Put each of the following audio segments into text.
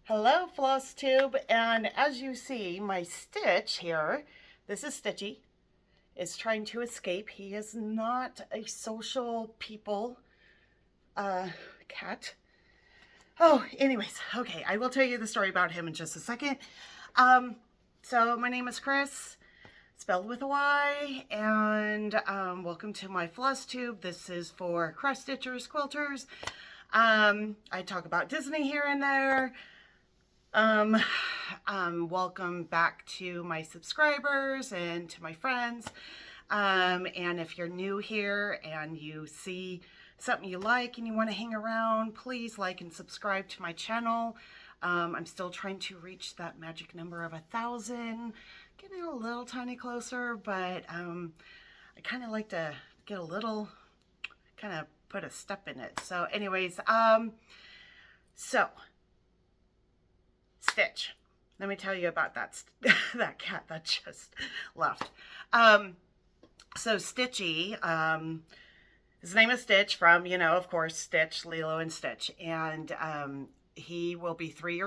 Hello, Flosstube, and as you see, my Stitch here, this is Stitchy, is trying to escape. He is not a social people uh, cat. Oh, anyways, okay, I will tell you the story about him in just a second. Um, so my name is Chris, spelled with a Y, and welcome to my Flosstube. This is for cross stitchers, quilters. I talk about Disney here and there. Um, Welcome back to my subscribers and to my friends. And if you're new here and you see something you like and you want to hang around, please like and subscribe to my channel. I'm still trying to reach that magic number of 1,000, getting a little tiny closer, but I kind of like to get a little, kind of put a step in it. So anyways, Stitch. Let me tell you about that that cat that just left. So Stitchy, his name is Stitch from, of course, Stitch, Lilo and Stitch. And he will be 3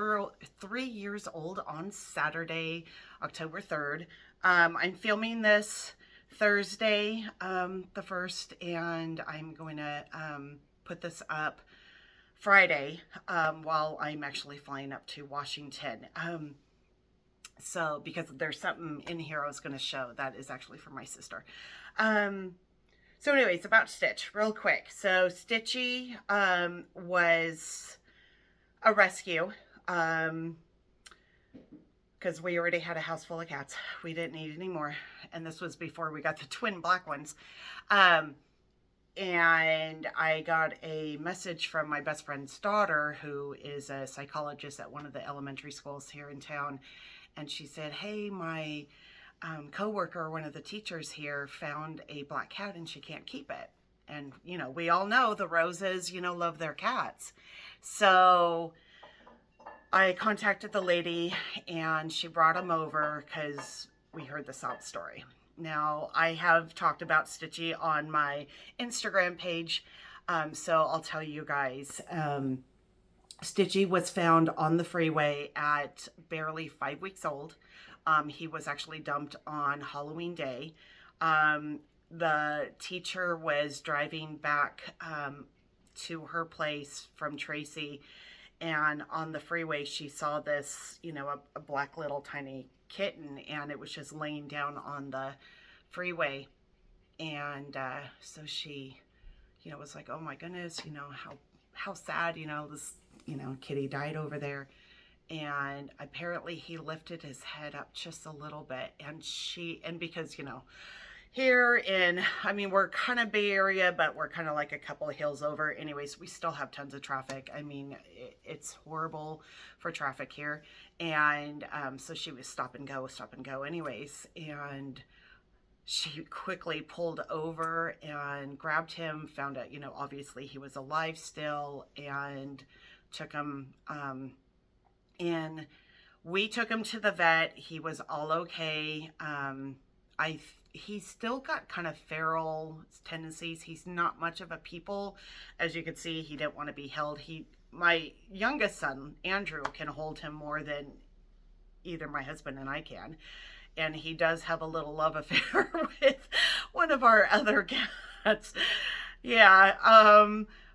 years old on Saturday, October 3rd. I'm filming this Thursday, the 1st, and I'm going to put this up Friday while I'm actually flying up to Washington. So because there's something in here I was going to show that is actually for my sister. So anyways, about Stitch real quick. So Stitchy was a rescue because we already had a house full of cats. We didn't need any more. And this was before we got the twin black ones. And I got a message from my best friend's daughter, who is a psychologist at one of the elementary schools here in town. And she said, hey, my coworker, one of the teachers here, found a black cat and she can't keep it. And, we all know the Roses, love their cats. So I contacted the lady and she brought him over because we heard the sob story. Now, I have talked about Stitchy on my Instagram page, so I'll tell you guys. Stitchy was found on the freeway at barely 5 weeks old. He was actually dumped on Halloween Day. The teacher was driving back to her place from Tracy, and on the freeway she saw this, a black little tiny kitten, and it was just laying down on the freeway. And so she was like, oh my goodness, how sad, this kitty died over there. And apparently he lifted his head up just a little bit, and because here in, we're kind of Bay Area, but we're kind of like a couple of hills over. Anyways, we still have tons of traffic. It's horrible for traffic here. And so she was stop and go anyways. And she quickly pulled over and grabbed him, found out, obviously he was alive still, and took him in. We took him to the vet. He was all okay. He still got kind of feral tendencies. He's not much of a people. As you can see, he didn't want to be held. My youngest son, Andrew, can hold him more than either my husband and I can. And he does have a little love affair with one of our other cats. Yeah.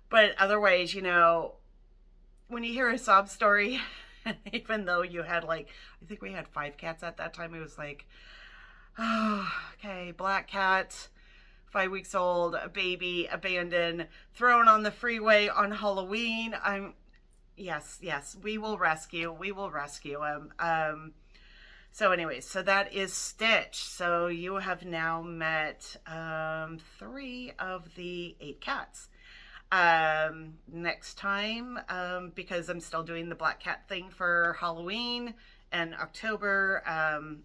But otherwise, when you hear a sob story, even though you had I think we had 5 cats at that time, it was like, oh, okay, black cat, 5 weeks old, a baby, abandoned, thrown on the freeway on Halloween. Yes, we will rescue him. So anyways, so that is Stitch. So you have now met 3 of the 8 cats. Next time, because I'm still doing the black cat thing for Halloween and October,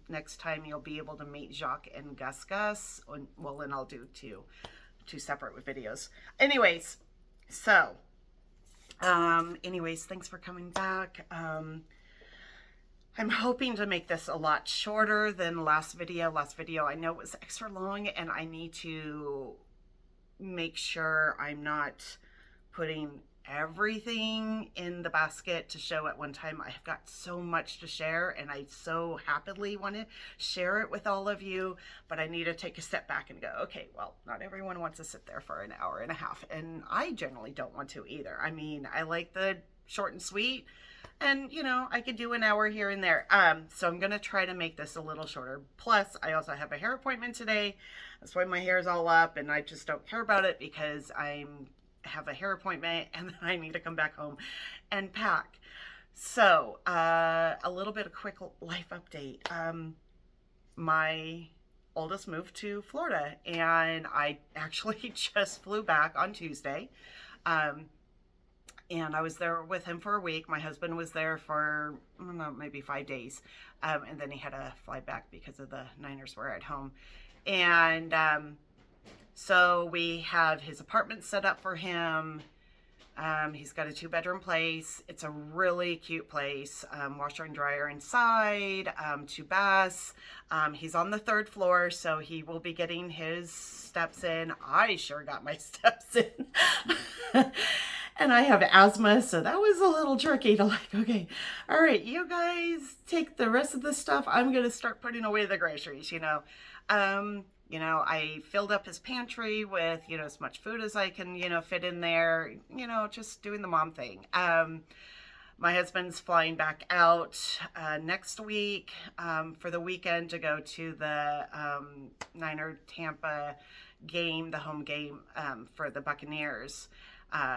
next time you'll be able to meet Jacques and Gus. Well, and I'll do two separate videos. Anyways, so, thanks for coming back. I'm hoping to make this a lot shorter than last video. Last video, I know it was extra long, and I need to make sure I'm not putting everything in the basket to show at one time. I've got so much to share, and I so happily want to share it with all of you, but I need to take a step back and go, okay, well, not everyone wants to sit there for an hour and a half, and I generally don't want to either. I mean, I like the short and sweet, and you know, I could do an hour here and there. So I'm gonna try to make this a little shorter. Plus, I also have a hair appointment today. That's why my hair is all up, and I just don't care about it because I have a hair appointment and then I need to come back home and pack. So a little bit of quick life update. My oldest moved to Florida, and I actually just flew back on Tuesday. And I was there with him for a week. My husband was there for, I don't know, maybe 5 days. And then he had to fly back because of the Niners were at home. And so we have his apartment set up for him. He's got a 2-bedroom place. It's a really cute place. Washer and dryer inside, 2 baths. He's on the 3rd floor, so he will be getting his steps in. I sure got my steps in. And I have asthma, so that was a little tricky to like, okay, all right, you guys take the rest of the stuff. I'm going to start putting away the groceries, you know. I filled up his pantry with, as much food as I can, fit in there, just doing the mom thing. My husband's flying back out next week for the weekend to go to the Niner Tampa game, the home game for the Buccaneers,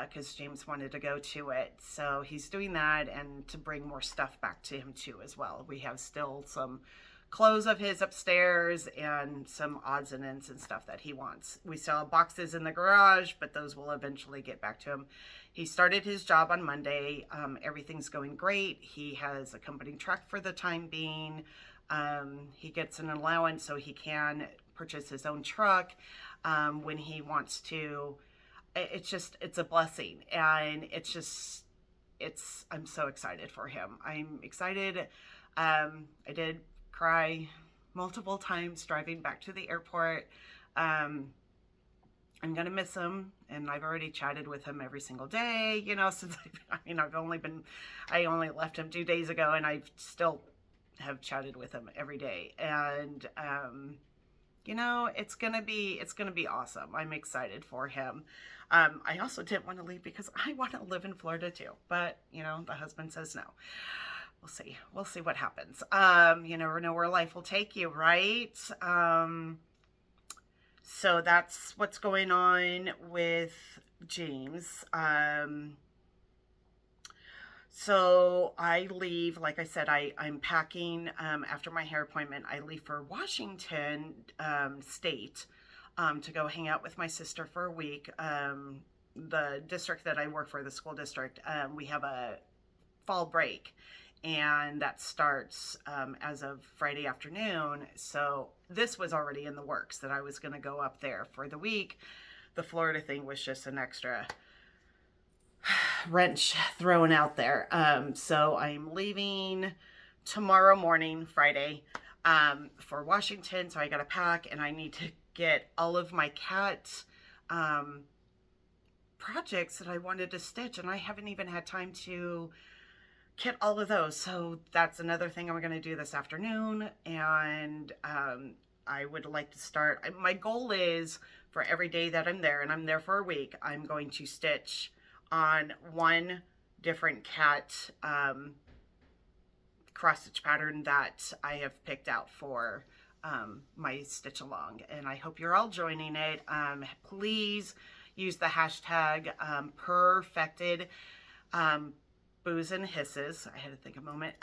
because James wanted to go to it. So he's doing that, and to bring more stuff back to him too as well. We have still some clothes of his upstairs and some odds and ends and stuff that he wants. We still have boxes in the garage, but those will eventually get back to him. He started his job on Monday. Everything's going great. He has a company truck for the time being. He gets an allowance so he can purchase his own truck when he wants to. It's a blessing, and I'm so excited for him. I'm excited. I did cry multiple times driving back to the airport. I'm gonna miss him, and I've already chatted with him every single day, since I only left him 2 days ago, and I still have chatted with him every day. And it's gonna be awesome. I'm excited for him. I also didn't want to leave because I want to live in Florida too, but the husband says no. We'll see what happens. You never know where life will take you, right? So that's what's going on with James. So I leave, like I said, I'm packing after my hair appointment. I leave for Washington State to go hang out with my sister for a week. The district that I work for, the school district, we have a fall break, and that starts as of Friday afternoon. So this was already in the works that I was going to go up there for the week. The Florida thing was just an extra wrench thrown out there. So I'm leaving tomorrow morning, Friday, for Washington. So I got to pack, and I need to get all of my cat projects that I wanted to stitch, and I haven't even had time to get all of those. So that's another thing I'm going to do this afternoon. And I would like to start. My goal is for every day that I'm there, and I'm there for a week, I'm going to stitch on one different cat cross stitch pattern that I have picked out for my stitch along. And I hope you're all joining it. Please use the hashtag perfected boos and hisses. I had to think a moment.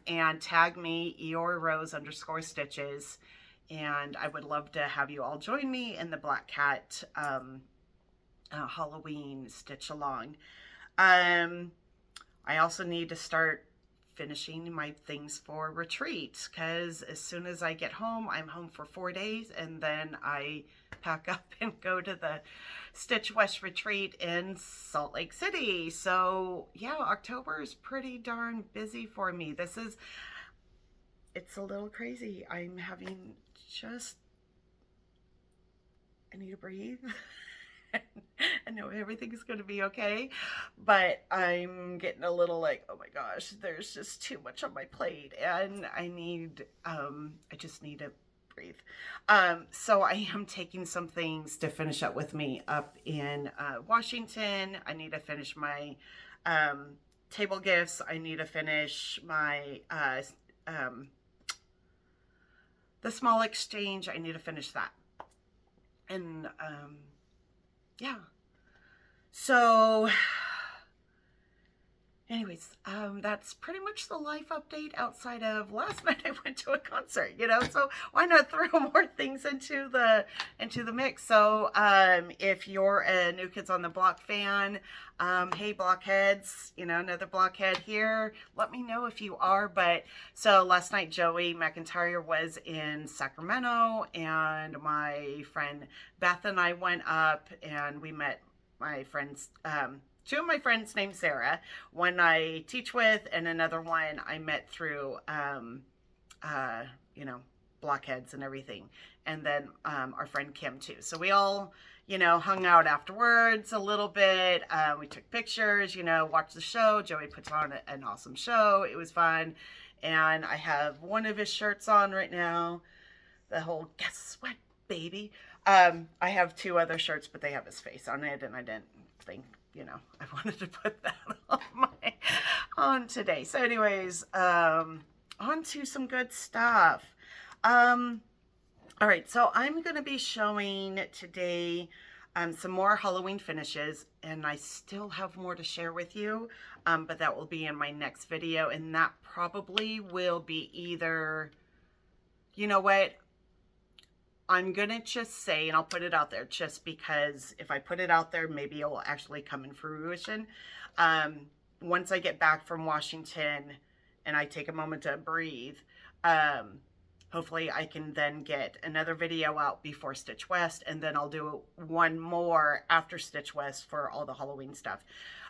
And tag me Eeyore Rose _stitches. And I would love to have you all join me in the Black Cat Halloween stitch along. I also need to start finishing my things for retreat, because as soon as I get home, I'm home for 4 days, and then I pack up and go to the Stitch West retreat in Salt Lake City. So yeah, October is pretty darn busy for me. It's a little crazy. I need to breathe. I know everything's going to be okay, but I'm getting a little like, oh my gosh, there's just too much on my plate, and I just need to breathe. So I am taking some things to finish up with me up in Washington. I need to finish my table gifts. I need to finish my the small exchange. I need to finish that. And yeah. So anyways, that's pretty much the life update outside of last night I went to a concert, you know, so why not throw more things into the mix? So if you're a New Kids on the Block fan, hey blockheads, you know, another blockhead here, let me know if you are. But so last night Joey McIntyre was in Sacramento, and my friend Beth and I went up and we met my friends, two of my friends named Sarah, one I teach with, and another one I met through, you know, blockheads and everything. And then our friend Kim too. So we all, you know, hung out afterwards a little bit. We took pictures, you know, watched the show. Joey puts on an awesome show. It was fun. And I have one of his shirts on right now. The whole guess what, baby. I have two other shirts, but they have his face on it, and I didn't think, you know, I wanted to put that on today. So anyways, on to some good stuff. All right, so I'm going to be showing today some more Halloween finishes, and I still have more to share with you, but that will be in my next video, and that probably will be either, you know what, I'm going to just say, and I'll put it out there just because if I put it out there, maybe it will actually come in fruition. Once I get back from Washington and I take a moment to breathe, hopefully I can then get another video out before Stitch West, and then I'll do one more after Stitch West for all the Halloween stuff.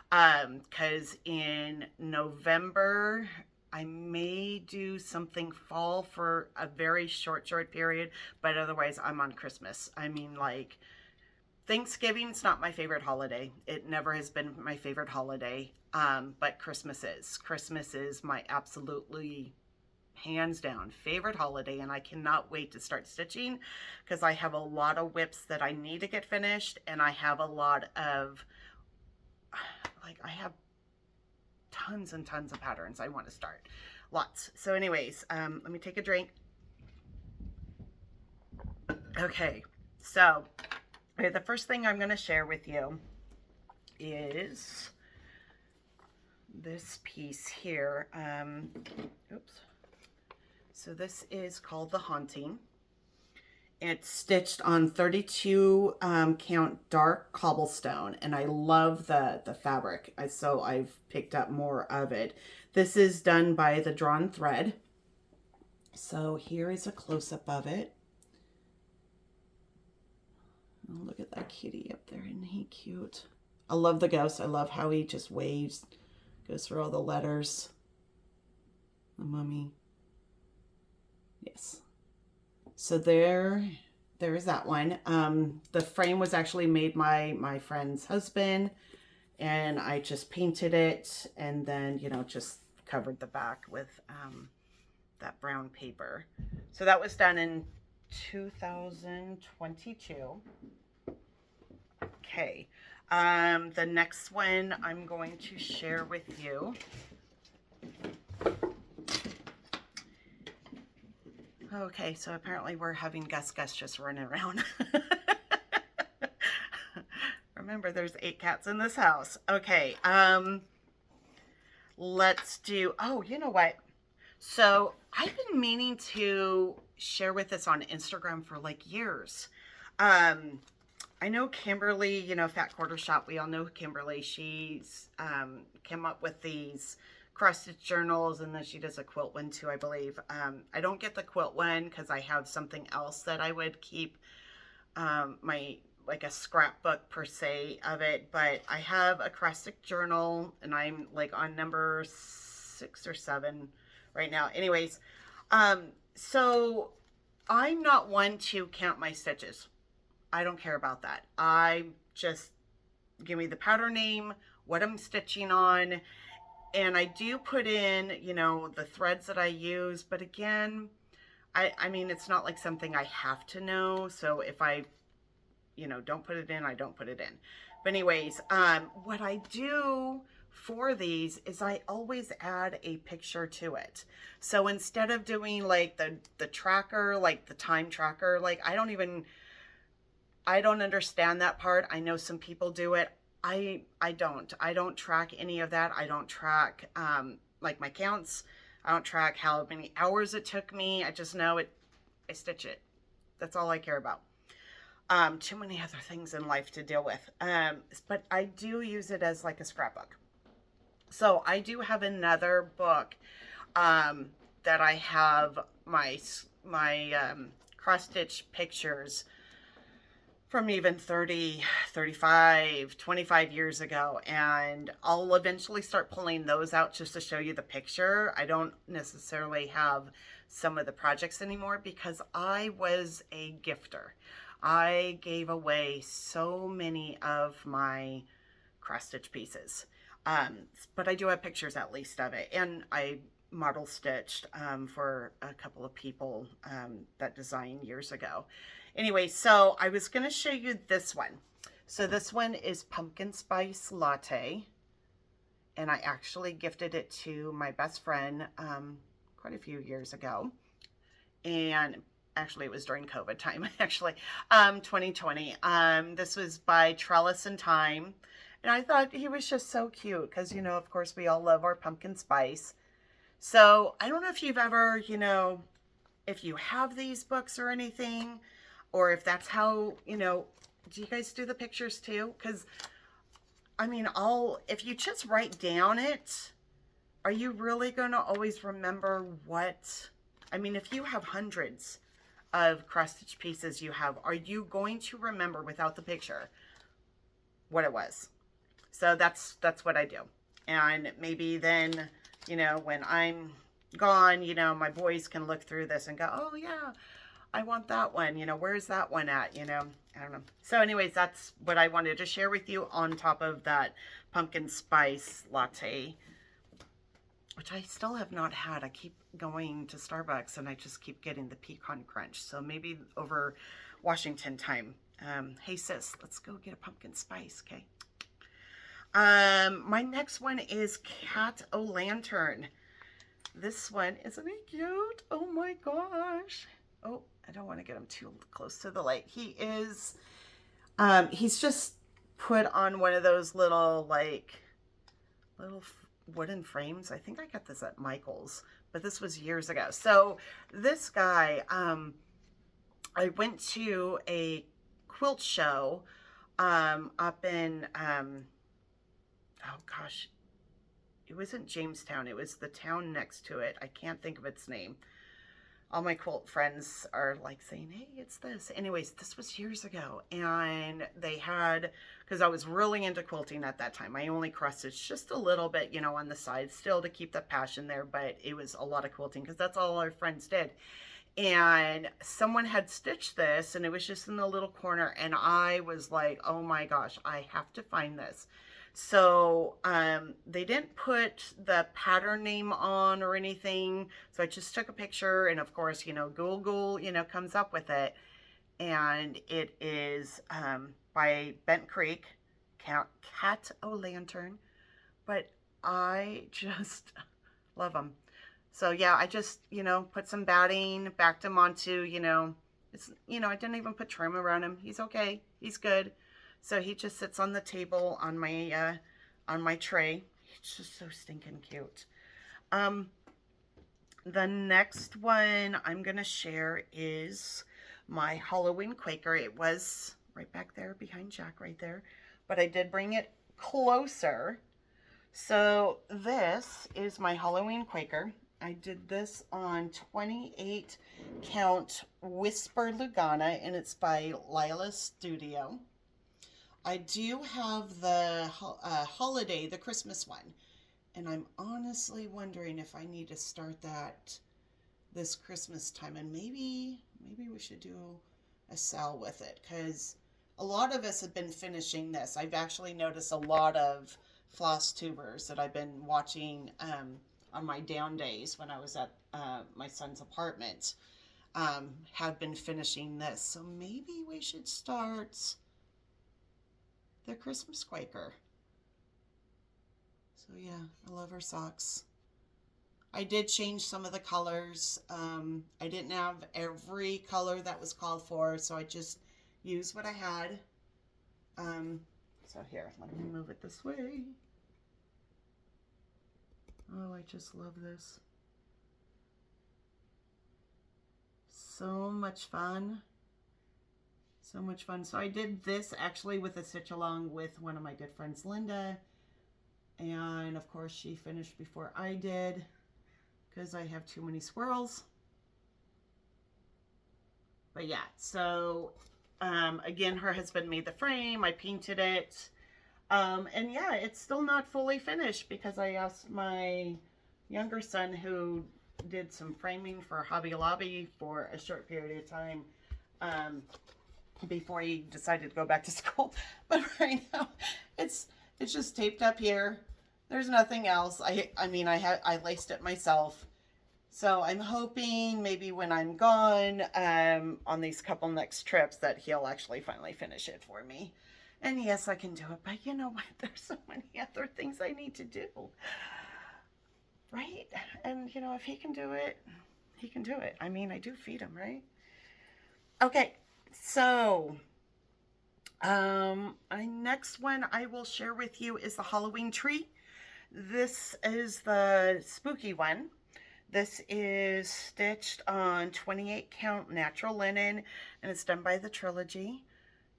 Because in November, I may do something fall for a very short period, but otherwise I'm on Christmas. I mean, like, Thanksgiving's not my favorite holiday. It never has been my favorite holiday, but Christmas is. Christmas is my absolutely, hands down, favorite holiday, and I cannot wait to start stitching because I have a lot of whips that I need to get finished, and I have a lot of, like, I have tons and tons of patterns I want to start. Lots. So anyways, let me take a drink. Okay, so the first thing I'm going to share with you is this piece here. Oops. So this is called The Haunting. It's stitched on 32 count dark cobblestone, and I love the fabric, so I've picked up more of it. This is done by the Drawn Thread. So here is a close-up of it. Oh, look at that kitty up there, isn't he cute? I love the ghost. I love how he just waves, goes through all the letters. The mummy. Yes. So there's that one. The frame was actually made by my friend's husband, and I just painted it, and then, you know, just covered the back with that brown paper. So that was done in 2022. Okay. The next one I'm going to share with you. Okay, so apparently we're having Gus just running around. Remember, there's 8 cats in this house. Okay, let's do, oh, you know what? So I've been meaning to share with this on Instagram for like years. I know Kimberly, you know, Fat Quarter Shop, we all know Kimberly. She's came up with these cross-stitch journals, and then she does a quilt one too, I believe. I don't get the quilt one because I have something else that I would keep like a scrapbook per se of it, but I have a cross-stitch journal, and I'm like on number 6 or 7 right now. Anyways, so I'm not one to count my stitches. I don't care about that. I just give me the pattern name, what I'm stitching on, and I do put in, you know, the threads that I use, but again, I mean, it's not like something I have to know, so if I, you know, don't put it in, I don't put it in. But anyways, what I do for these is I always add a picture to it. So instead of doing like the tracker, like the time tracker, like I don't understand that part. I know some people do it. I don't track any of that. I don't track like my counts. I don't track how many hours it took me. I just know it, I stitch it. That's all I care about. Too many other things in life to deal with. But I do use it as like a scrapbook. So I do have another book that I have my cross stitch pictures from even 30, 35, 25 years ago. And I'll eventually start pulling those out just to show you the picture. I don't necessarily have some of the projects anymore because I was a gifter. I gave away so many of my cross stitch pieces. But I do have pictures at least of it. And I model stitched for a couple of people that designed years ago. Anyway, so I was going to show you this one. So this one is Pumpkin Spice Latte. And I actually gifted it to my best friend quite a few years ago. And actually it was during COVID time, actually, 2020. This was by Trellis and Time. And I thought he was just so cute because, you know, of course, we all love our pumpkin spice. So I don't know if you've ever, you know, if you have these books or anything, or if that's how, you know, do you guys do the pictures too? Because, I mean, if you just write down it, are you really going to always remember what, I mean, if you have hundreds of cross-stitch pieces you have, are you going to remember without the picture what it was? So that's what I do. And maybe then, you know, when I'm gone, you know, my boys can look through this and go, oh yeah, I want that one, you know, where's that one at, you know, I don't know. So anyways, that's what I wanted to share with you on top of that pumpkin spice latte, which I still have not had. I keep going to Starbucks and I just keep getting the pecan crunch. So maybe over Washington time. Hey sis, let's go get a pumpkin spice, okay? My next one is Cat O' Lantern. This one, isn't he cute? Oh my gosh. Oh, I don't want to get him too close to the light. He is, he's just put on one of those little, like, little wooden frames. I think I got this at Michael's, but this was years ago. So this guy, I went to a quilt show up in, oh gosh, it wasn't Jamestown. It was the town next to it. I can't think of its name. All my quilt friends are like saying, hey, it's this. Anyways, this was years ago. And they had, because I was really into quilting at that time. I only cross-stitched just a little bit, you know, on the side, still to keep the passion there. But it was a lot of quilting because that's all our friends did. And someone had stitched this and it was just in the little corner. And I was like, oh my gosh, I have to find this. So they didn't put the pattern name on or anything. So I just took a picture and of course, you know, Google, you know, comes up with it. And it is by Bent Creek, Cat O' Lantern. But I just love them. So yeah, I just, you know, put some batting, backed him onto, you know, it's, you know, I didn't even put trim around him. He's okay. He's good. So he just sits on the table on my tray. He's just so stinking cute. The next one I'm going to share is my Halloween Quaker. It was right back there behind Jack right there, but I did bring it closer. So this is my Halloween Quaker. I did this on 28 count Whisper Lugana and it's by Lila Studio. I do have the holiday, the Christmas one, and I'm honestly wondering if I need to start that this Christmas time, and maybe we should do a sale with it, because a lot of us have been finishing this. I've actually noticed a lot of floss tubers that I've been watching on my down days when I was at my son's apartment have been finishing this. So maybe we should start the Christmas Quaker. So yeah, I love her socks. I did change some of the colors. I didn't have every color that was called for, so I just used what I had. So here, let me move it this way. Oh, I just love this. So much fun. So much fun. So I did this actually with a stitch along with one of my good friends, Linda. And of course she finished before I did because I have too many squirrels. But yeah, so again, her husband made the frame. I painted it. And yeah, it's still not fully finished because I asked my younger son, who did some framing for Hobby Lobby for a short period of time before he decided to go back to school. But right now, it's just taped up here. There's nothing else. I mean, I laced it myself. So I'm hoping maybe when I'm gone on these couple next trips that he'll actually finally finish it for me. And yes, I can do it, but you know what? There's so many other things I need to do, right? And you know, if he can do it, he can do it. I mean, I do feed him, right? Okay, so next one I will share with you is the Halloween tree. This is the spooky one. This is stitched on 28 count natural linen, and it's done by the Trilogy.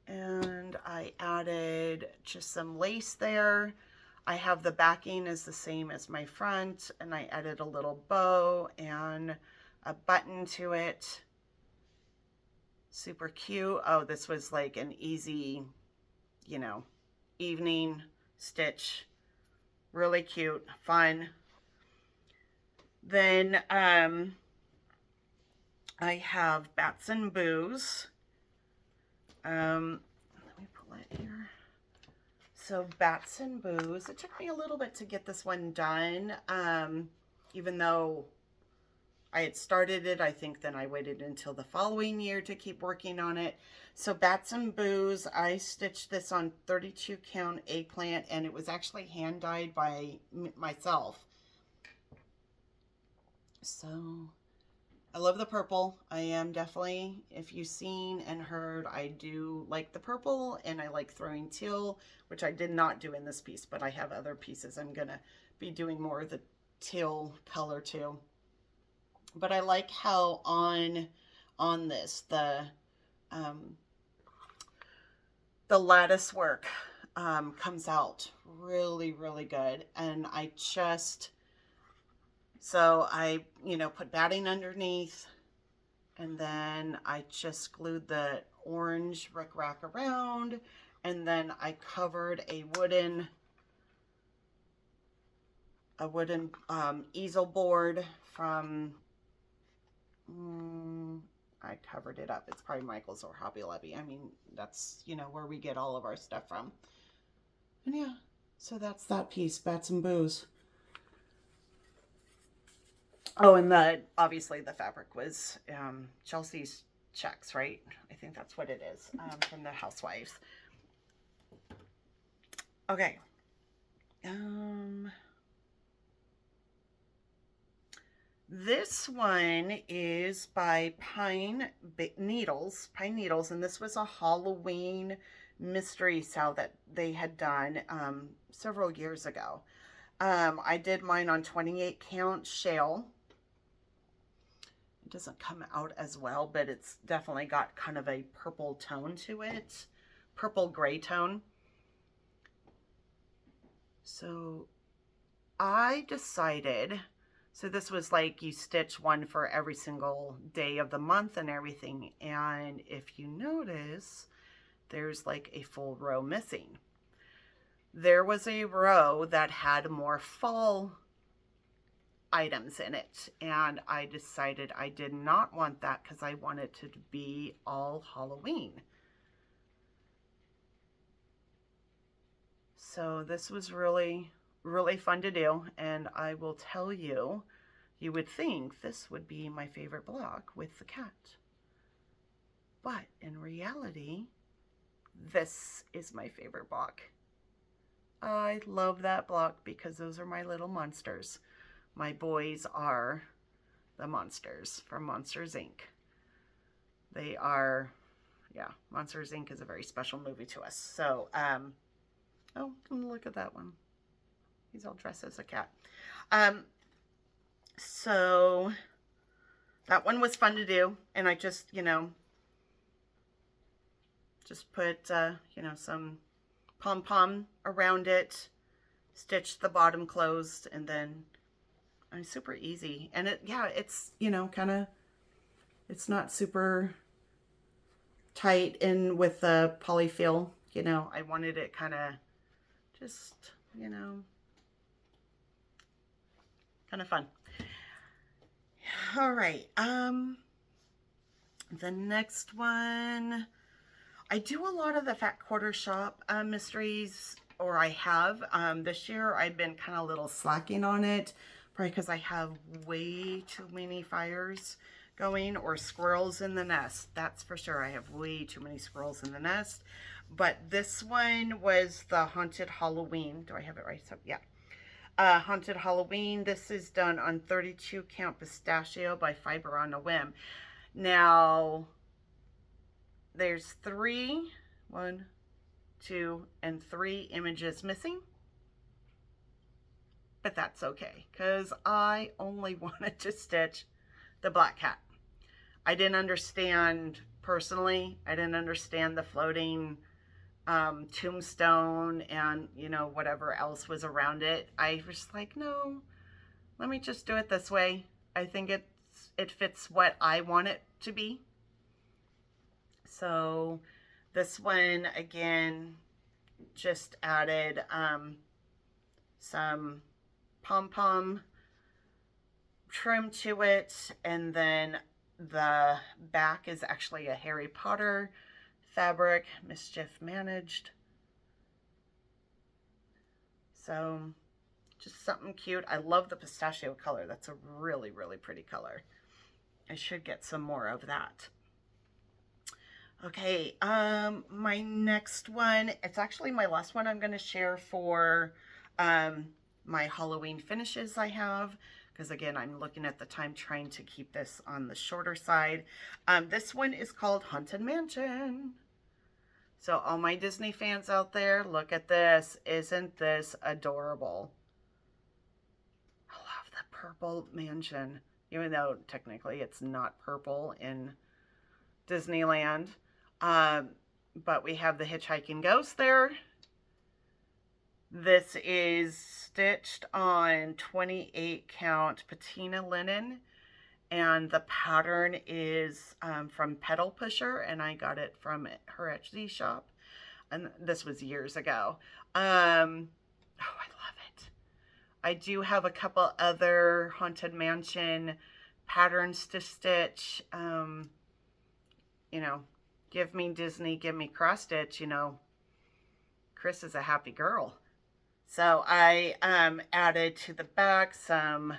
And I added just some lace there. I have the backing is the same as my front, and I added a little bow and a button to it. Super cute. Oh, this was like an easy, you know, evening stitch. Really cute, fun. Then I have Bats and Boos. Let me pull it here. So Bats and Boos. It took me a little bit to get this one done. Even though I had started it, I think then I waited until the following year to keep working on it. So Bats and Boos, I stitched this on 32 count eggplant, and it was actually hand dyed by myself. So I love the purple. I am definitely, if you've seen and heard, I do like the purple, and I like throwing teal, which I did not do in this piece, but I have other pieces I'm gonna be doing more of the teal color too. But I like how on this the lattice work comes out really, really good. And I just, so I, you know, put batting underneath, and then I just glued the orange rickrack around, and then I covered a wooden easel board from, I covered it up. It's probably Michael's or Hobby Lobby. I mean, that's, you know, where we get all of our stuff from. And yeah, so that's that piece, Bats and Boos. Oh, and obviously the fabric was Chelsea's checks, right? I think that's what it is, from the Housewives. Okay. This one is by Pine Needles, and this was a Halloween mystery sale that they had done several years ago. I did mine on 28 count shale. It doesn't come out as well, but it's definitely got kind of a purple tone to it, purple gray tone. So I decided, so this was like you stitch one for every single day of the month and everything. And if you notice, there's like a full row missing. There was a row that had more fall items in it, and I decided I did not want that because I wanted it to be all Halloween. So this was really, really fun to do. And I will tell you, you would think this would be my favorite block with the cat. But in reality, this is my favorite block. I love that block because those are my little monsters. My boys are the monsters from Monsters, Inc. They are, yeah, Monsters, Inc. is a very special movie to us. So, oh, look at that one. He's all dressed as a cat. So that one was fun to do. And I just, you know, just put, you know, some pom-pom around it, stitched the bottom closed, and then it's super easy. And it, yeah, it's, you know, kind of, it's not super tight in with the polyfill, you know. I wanted it kind of just, you know, kind of fun. All right, the next one, I do a lot of the Fat Quarter Shop mysteries, or I have. This year I've been kind of a little slacking on it, probably because I have way too many fires going, or squirrels in the nest. That's for sure. I have way too many squirrels in the nest. But this one was the Haunted Halloween. Do I have it right? So, yeah. Haunted Halloween. This is done on 32 count pistachio by Fiber on a Whim. Now, there's 3, 1, 2, and 3 images missing. But that's okay, because I only wanted to stitch the black cat. I didn't understand, personally, I didn't understand the floating tombstone and, you know, whatever else was around it. I was like, no, let me just do it this way. I think it fits what I want it to be. So this one, again, just added some pom-pom trim to it, and then the back is actually a Harry Potter fabric, Mischief Managed. So just something cute. I love the pistachio color. That's a really, really pretty color. I should get some more of that. Okay, my next one, it's actually my last one I'm going to share for my Halloween finishes I have, because again, I'm looking at the time trying to keep this on the shorter side. This one is called Haunted Mansion. So all my Disney fans out there, look at this. Isn't this adorable? I love the purple mansion, even though technically it's not purple in Disneyland. But we have the hitchhiking ghost there. This is stitched on 28 count patina linen, and the pattern is from Pedal Pusher, and I got it from her Etsy shop, and this was years ago. Oh, I love it. I do have a couple other Haunted Mansion patterns to stitch. You know, give me Disney, give me cross stitch, you know, Chris is a happy girl. So I added to the back some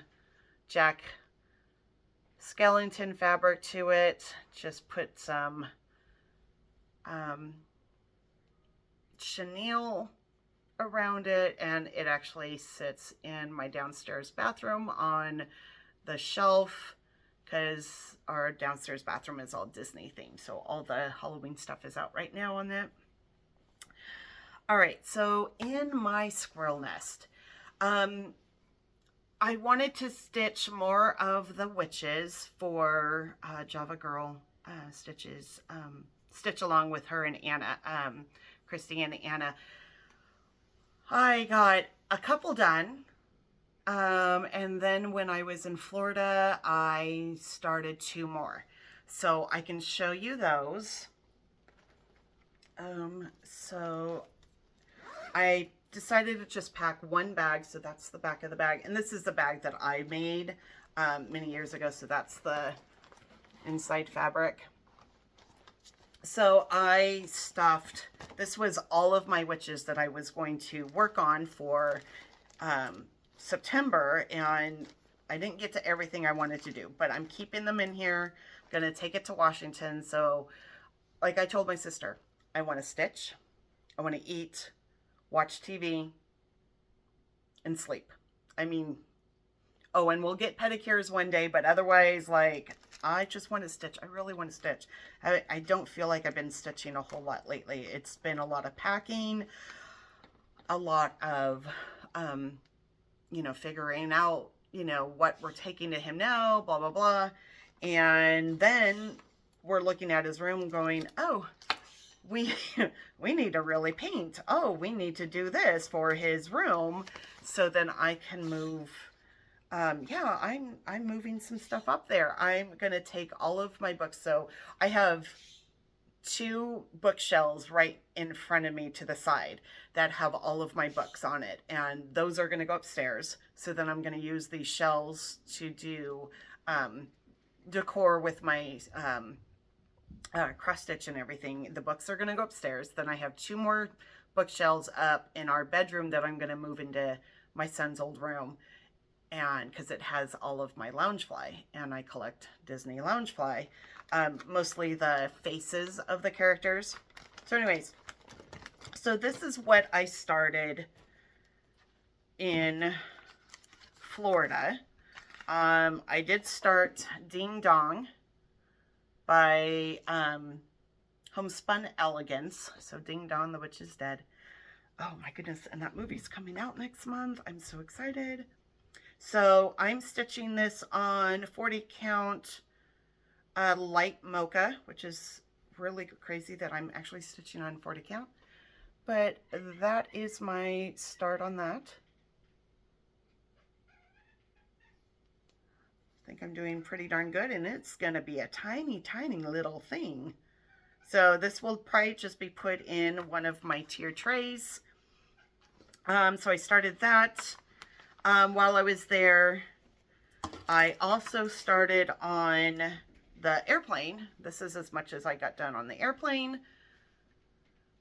Jack Skellington fabric to it. Just put some chenille around it, and it actually sits in my downstairs bathroom on the shelf, because our downstairs bathroom is all Disney themed. So all the Halloween stuff is out right now on that. All right, so in my squirrel nest, I wanted to stitch more of the witches for Java Girl stitches, stitch along with her and Anna, Christy and Anna. I got a couple done. And then when I was in Florida, I started 2 more. So I can show you those. So I decided to just pack 1 bag. So that's the back of the bag. And this is the bag that I made many years ago. So that's the inside fabric. So I stuffed, this was all of my witches that I was going to work on for September, and I didn't get to everything I wanted to do, but I'm keeping them in here. I'm going to take it to Washington. So like I told my sister, I want to stitch, I want to eat, watch TV, and sleep. I mean, oh, and we'll get pedicures one day, but otherwise, like, I just want to stitch. I really want to stitch. I don't feel like I've been stitching a whole lot lately. It's been a lot of packing, a lot of, you know, figuring out, you know, what we're taking to him now, blah, blah, blah. And then we're looking at his room going, oh, we need to really paint. Oh, we need to do this for his room. So then I can move. Yeah, I'm moving some stuff up there. I'm going to take all of my books. So I have 2 bookshelves right in front of me to the side that have all of my books on it. And those are going to go upstairs. So then I'm going to use these shelves to do decor with my cross stitch and everything. The books are going to go upstairs. Then I have 2 more bookshelves up in our bedroom that I'm going to move into my son's old room. And because it has all of my Loungefly, and I collect Disney Loungefly, mostly the faces of the characters. So anyways, so this is what I started in Florida. I did start Ding Dong by Homespun Elegance. So Ding Dong, the Witch is Dead. Oh my goodness, and that movie's coming out next month. I'm so excited. So I'm stitching this on 40 count light mocha, which is really crazy that I'm actually stitching on 40 count. But that is my start on that. I think I'm doing pretty darn good, and it's going to be a tiny, tiny little thing. So this will probably just be put in one of my tier trays. So I started that. While I was there, I also started on the airplane. This is as much as I got done on the airplane.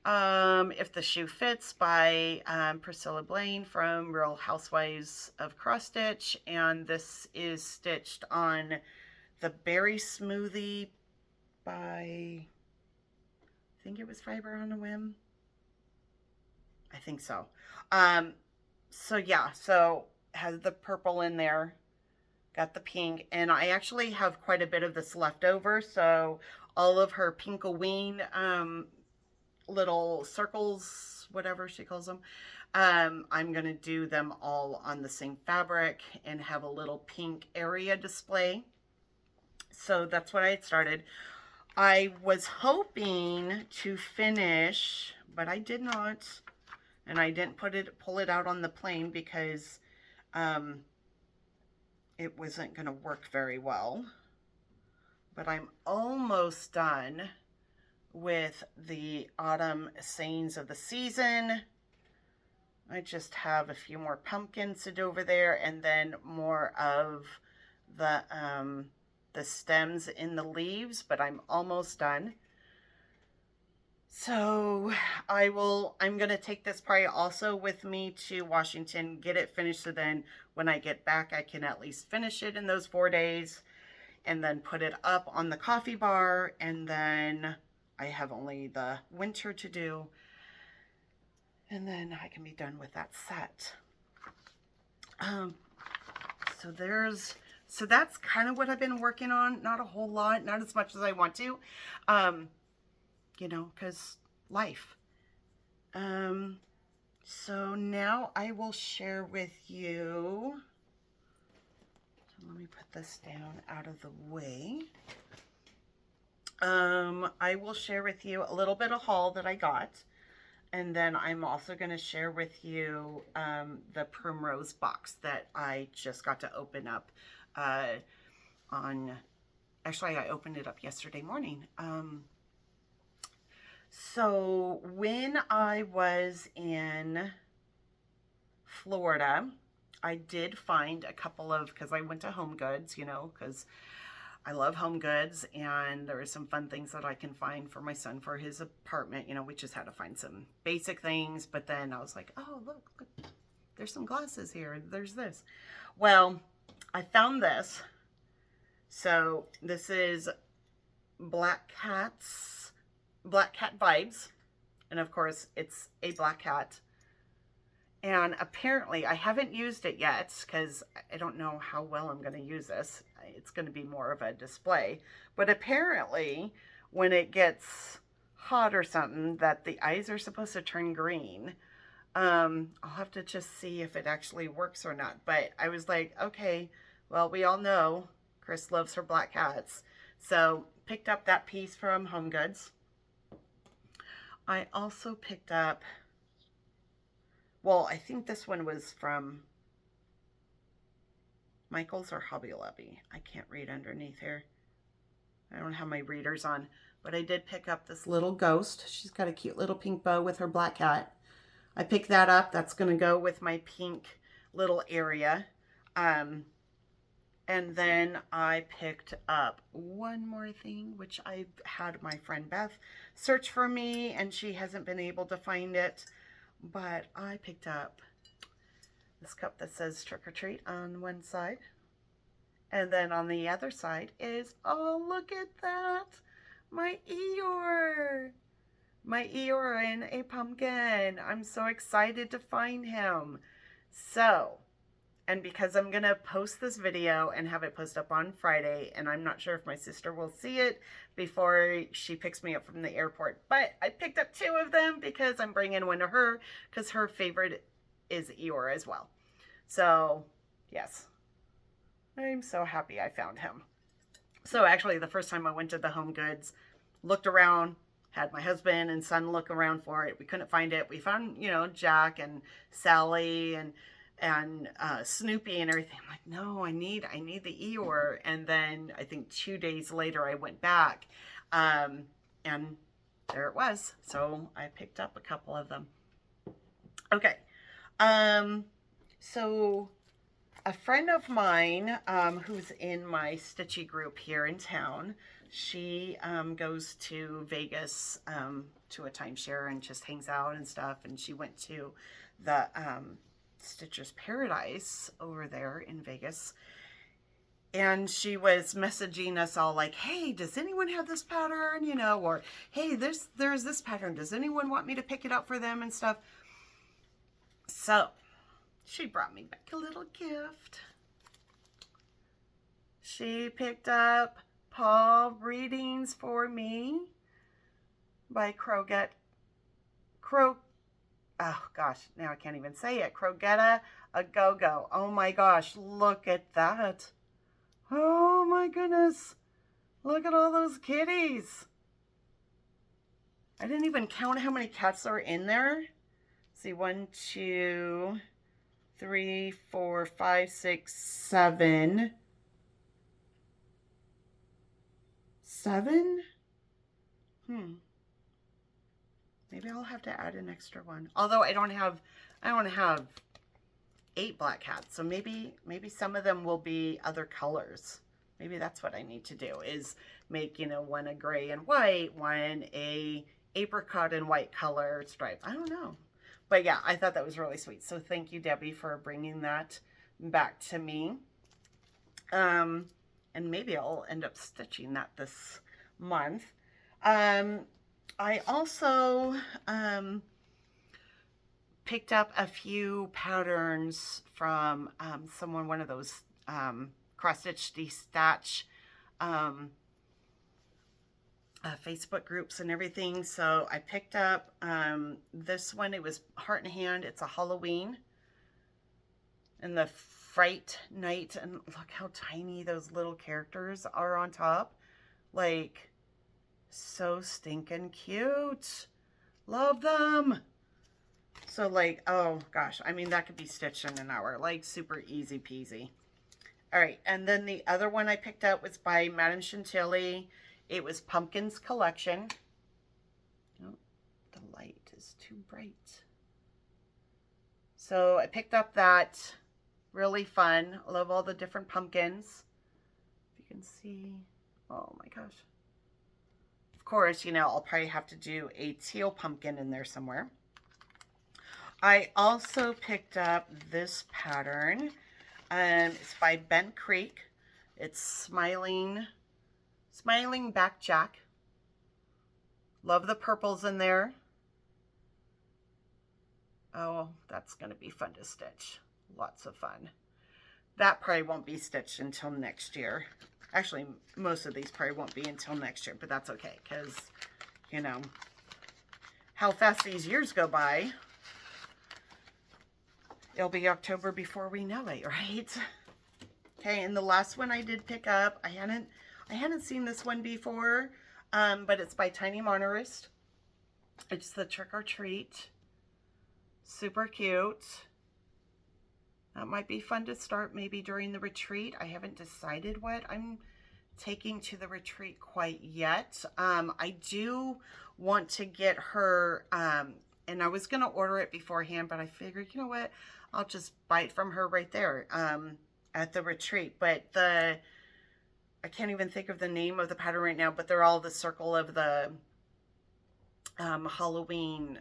If the Shoe Fits by Priscilla Blaine from Real Housewives of Cross Stitch. And this is stitched on the Berry Smoothie by, I think it was Fiber on a Whim. I think so. So yeah, so has the purple in there, got the pink, and I actually have quite a bit of this left over, so all of her Pinkoween little circles, whatever she calls them, I'm going to do them all on the same fabric and have a little pink area display. So that's what I had started. I was hoping to finish, but I did not, and I didn't pull it out on the plane because it wasn't going to work very well. But I'm almost done with the autumn sayings of the season. I just have a few more pumpkins to do over there, and then more of the stems in the leaves, but I'm almost done. So I'm going to take this probably also with me to Washington, get it finished, so then when I get back, I can at least finish it in those 4 days and then put it up on the coffee bar. And then I have only the winter to do. And then I can be done with that set. So that's kind of what I've been working on. Not a whole lot, not as much as I want to. You know, because life. So now I will share with you, so let me put this down out of the way. I will share with you a little bit of haul that I got. And then I'm also going to share with you the Primrose box that I just got to open up actually I opened it up yesterday morning. So when I was in Florida, I did find a couple of, because I went to Home Goods, you know, because I love home goods, and there are some fun things that I can find for my son for his apartment. You know, we just had to find some basic things, but then I was like, oh, look, there's some glasses here. There's this. Well, I found this. So this is Black Cat Vibes. And of course, it's a black cat. And apparently, I haven't used it yet because I don't know how well I'm going to use this. It's going to be more of a display. But apparently, when it gets hot or something, that the eyes are supposed to turn green. I'll have to just see if it actually works or not. But I was like, okay, well, we all know Chris loves her black cats. So picked up that piece from Home Goods. I also picked up, well, I think this one was from Michael's or Hobby Lobby. I can't read underneath here. I don't have my readers on, but I did pick up this little ghost. She's got a cute little pink bow with her black cat. I picked that up. That's going to go with my pink little area. And then I picked up one more thing, which I've had my friend Beth search for me, and she hasn't been able to find it. But I picked up this cup that says trick or treat on one side. And then on the other side is, oh, look at that, my Eeyore. My Eeyore in a pumpkin. I'm so excited to find him. So, and because I'm going to post this video and have it post up on Friday, and I'm not sure if my sister will see it before she picks me up from the airport, but I picked up 2 of them because I'm bringing one to her because her favorite is Eeyore as well. So, yes, I'm so happy I found him. So actually, the first time I went to the Home Goods, looked around, had my husband and son look around for it. We couldn't find it. We found, you know, Jack and Sally and Snoopy and everything. I'm like, no, I need the Eeyore. And then I think 2 days later I went back, and there it was. So I picked up a couple of them. Okay. So a friend of mine, who's in my Stitchy group here in town, she goes to Vegas to a timeshare and just hangs out and stuff. And she went to the Stitcher's Paradise over there in Vegas, and she was messaging us all like, hey, does anyone have this pattern, you know, or hey, there's this pattern, does anyone want me to pick it up for them and stuff. So she brought me back a little gift. She picked up Paw Readings for Me by oh gosh, now I can't even say it. Crogetta a Go-Go. Oh my gosh, look at that. Oh my goodness. Look at all those kitties. I didn't even count how many cats are in there. See, 1, 2, 3, 4, 5, 6, 7. 7? Maybe I'll have to add an extra one. Although I don't have 8 black cats, so maybe some of them will be other colors. Maybe that's what I need to do, is make, you know, one a gray and white, one a apricot and white color stripe. I don't know. But yeah, I thought that was really sweet. So thank you, Debbie, for bringing that back to me. And maybe I'll end up stitching that this month. I also picked up a few patterns from one of those cross-stitch destatch Facebook groups and everything. So I picked up this one. It was Heart and Hand. It's a Halloween and the Fright Night. And look how tiny those little characters are on top. Like, so stinking cute. Love them. So like, oh gosh, I mean, that could be stitched in an hour, like super easy peasy. All right, and then the other one I picked up was by Madame Chantilly. It was Pumpkins Collection. Oh, the light is too bright. So I picked up that. Really fun. I love all the different pumpkins. If you can see, Oh my gosh. Of course, you know, I'll probably have to do a teal pumpkin in there somewhere. I also picked up this pattern. It's by Bent Creek. It's Smiling Back Jack. Love the purples in there. Oh, that's going to be fun to stitch. Lots of fun. That probably won't be stitched until next year. Actually, most of these probably won't be until next year, but that's okay because, you know, how fast these years go by. It'll be October before we know it, right? Okay, and the last one I did pick up, I hadn't seen this one before, but it's by Tiny Monorist. It's the Trick or Treat. Super cute. That might be fun to start maybe during the retreat. I haven't decided what I'm taking to the retreat quite yet. I do want to get her, and I was going to order it beforehand, but I figured, you know what, I'll just buy it from her right there at the retreat. But I can't even think of the name of the pattern right now, but they're all the circle of the Halloween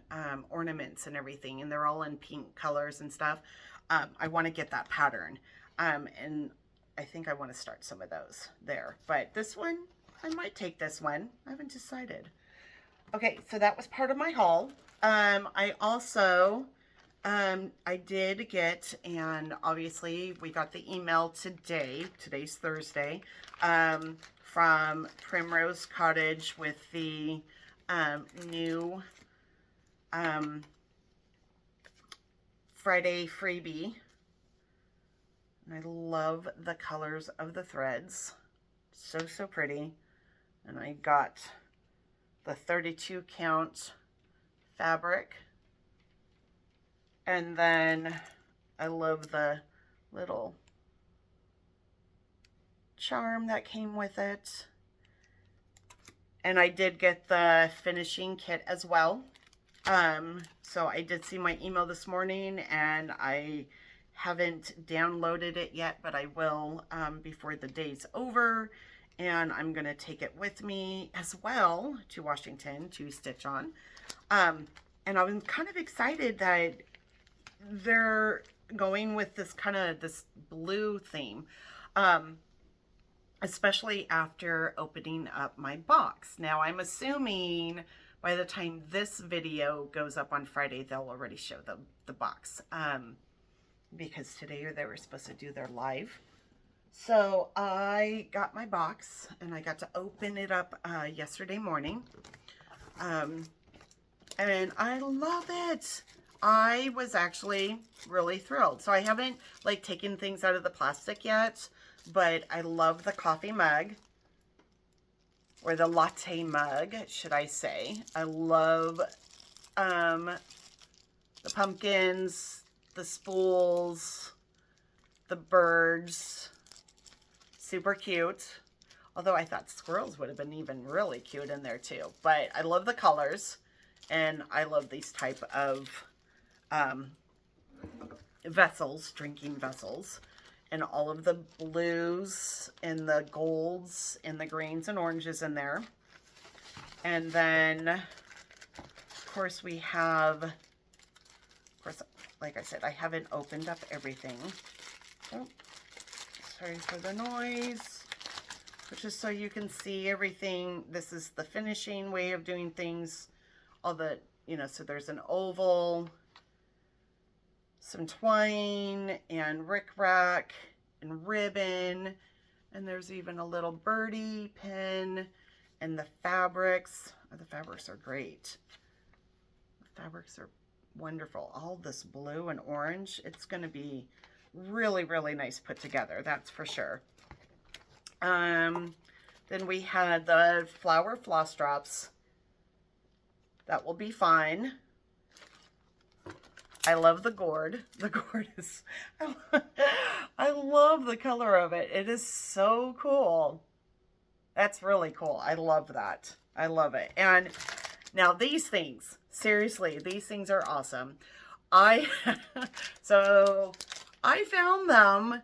ornaments and everything, and they're all in pink colors and stuff. I want to get that pattern, and I think I want to start some of those there. But this one, I might take this one. I haven't decided. Okay, so that was part of my haul. I also, I did get, and obviously we got the email today, today's Thursday, from Primrose Cottage with the new Friday freebie. And I love the colors of the threads. So pretty. And I got the 32 count fabric. And then I love the little charm that came with it. And I did get the finishing kit as well. So I did see my email this morning, and I haven't downloaded it yet, but I will before the day's over. And I'm going to take it with me as well to Washington to stitch on. And I'm kind of excited that they're going with this kind of this blue theme. Especially after opening up my box. Now, I'm assuming by the time this video goes up on Friday, they'll already show the box. Because today they were supposed to do their live. So I got my box, and I got to open it up yesterday morning. And I love it. I was actually really thrilled. So I haven't like taken things out of the plastic yet. But I love the coffee mug, or the latte mug, should I say. I love the pumpkins, the spools, the birds. Super cute. Although I thought squirrels would have been even really cute in there too. But I love the colors, and I love these type of vessels, drinking vessels. And all of the blues and the golds and the greens and oranges in there. And then, of course, we have, of course, like I said, I haven't opened up everything. Oh, sorry for the noise. Which is so you can see everything. This is the finishing way of doing things. All the, you know, so there's an oval, some twine and rickrack and ribbon, and there's even a little birdie pin, and the fabrics. Oh, the fabrics are great. The fabrics are wonderful. All this blue and orange. It's going to be really, really nice put together. That's for sure. Then we had the flower floss drops. That will be fine. I love the gourd. The gourd is, I love the color of it. It is so cool. That's really cool. I love that. I love it. And now these things, seriously, these things are awesome. So I found them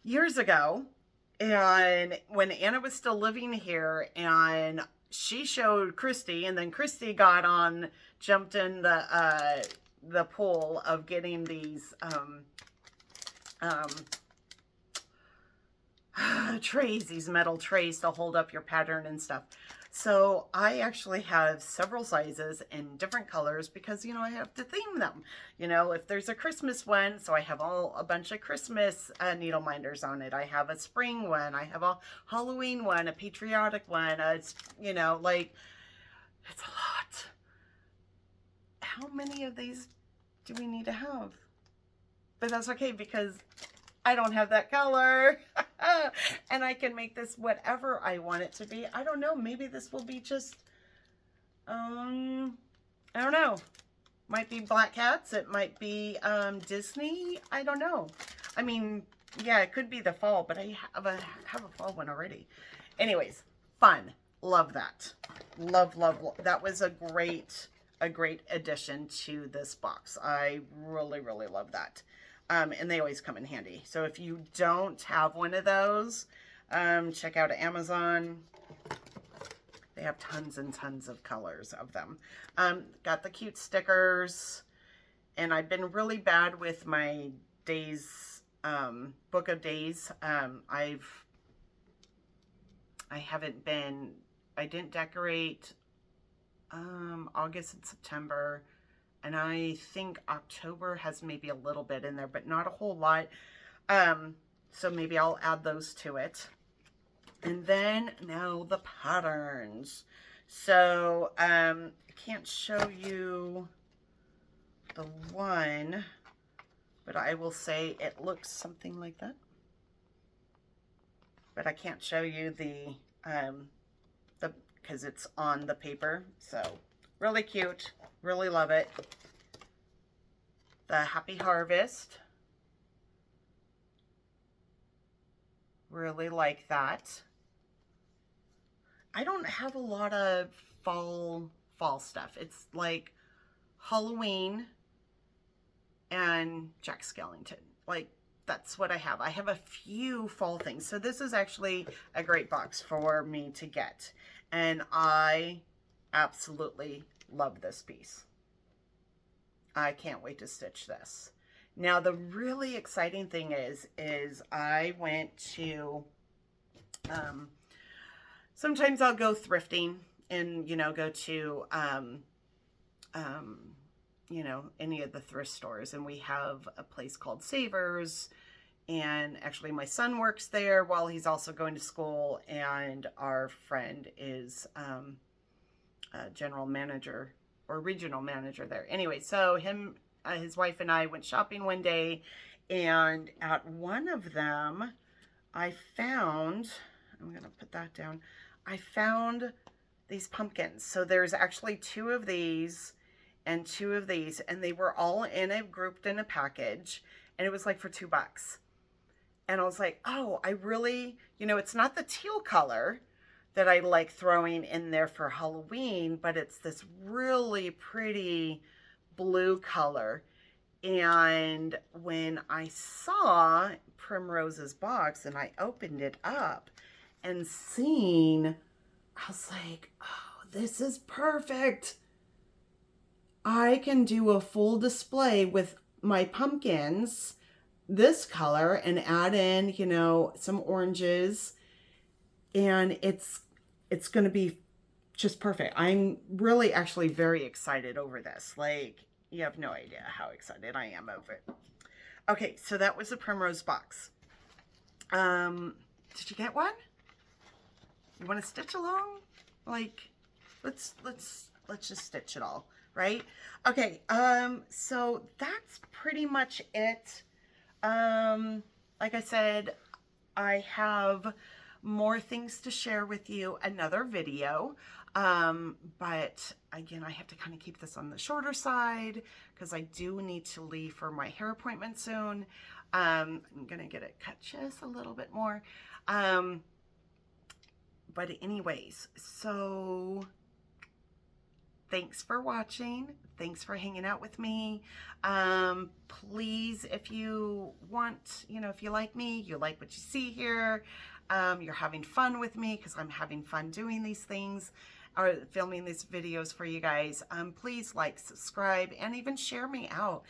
years ago And when Anna was still living here, and she showed Christy, and then Christy jumped in the pool of getting these trays, these metal trays to hold up your pattern and stuff. So I actually have several sizes in different colors because, you know, I have to theme them. You know, if there's a Christmas one, so I have a bunch of Christmas needle minders on it. I have a spring one. I have a Halloween one, a patriotic one. It's, you know, like, it's a lot. How many of these do we need to have? But that's okay because I don't have that color. And I can make this whatever I want it to be. I don't know. Maybe this will be just, I don't know. Might be Black Cats. It might be Disney. I don't know. I mean, yeah, it could be the fall, but I have a fall one already. Anyways, fun. Love that. Love, love, love. That was a great addition to this box. I really, really love that. And they always come in handy. So if you don't have one of those, check out Amazon. They have tons and tons of colors of them. Got the cute stickers. And I've been really bad with my days, book of days. I didn't decorate August and September. And I think October has maybe a little bit in there, but not a whole lot. So maybe I'll add those to it. And then now the patterns. So I can't show you the one, but I will say it looks something like that. But I can't show you the because it's on the paper. So really cute. Really love it. The Happy Harvest. Really like that. I don't have a lot of fall stuff. It's like Halloween and Jack Skellington. Like, that's what I have. I have a few fall things. So this is actually a great box for me to get. And I absolutely love this piece. I can't wait to stitch this. Now the really exciting thing is I went to, sometimes I'll go thrifting and, you know, go to, you know, any of the thrift stores, and we have a place called Savers, and actually my son works there while he's also going to school, and our friend is, general manager or regional manager there. Anyway, so his wife and I went shopping one day, and at one of them I found, I'm gonna put that down, I found these pumpkins. So there's actually 2 of these and 2 of these, and they were all grouped in a package, and it was like for $2. And I was like, oh, I really, you know, it's not the teal color that I like throwing in there for Halloween, but it's this really pretty blue color. And when I saw Primrose's box and I opened it up and seen, I was like, oh, this is perfect. I can do a full display with my pumpkins this color and add in, you know, some oranges, and it's going to be just perfect. I'm really actually very excited over this. Like, you have no idea how excited I am over it. Okay, so that was the Primrose box. Did you get one? You want to stitch along? Like, let's just stitch it all, right? Okay, so that's pretty much it. Like I said, I have more things to share with you, another video, but again, I have to kind of keep this on the shorter side because I do need to leave for my hair appointment soon. I'm gonna get it cut just a little bit more, but anyways, so thanks for watching. Thanks for hanging out with me. Please, if you want, you know, if you like me, you like what you see here, you're having fun with me, because I'm having fun doing these things or filming these videos for you guys. Please like, subscribe, and even share me out.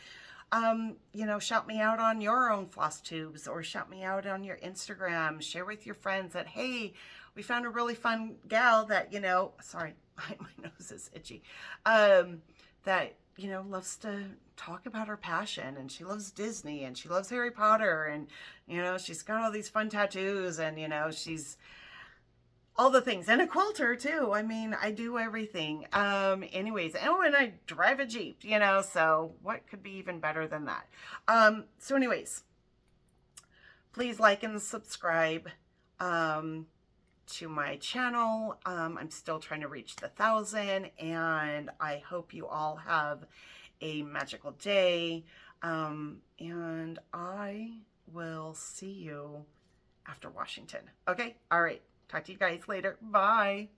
You know, shout me out on your own floss tubes, or shout me out on your Instagram. Share with your friends that, hey, we found a really fun gal that, you know, sorry, my nose is itchy, that, you know, loves to talk about her passion, and she loves Disney, and she loves Harry Potter, and, you know, she's got all these fun tattoos, and, you know, she's all the things, and a quilter too. I mean, I do everything. Anyways, oh, and I drive a Jeep, you know, so what could be even better than that? So anyways, please like and subscribe to my channel. I'm still trying to reach the 1,000, and I hope you all have a magical day. And I will see you after Washington. Okay? All right. Talk to you guys later. Bye.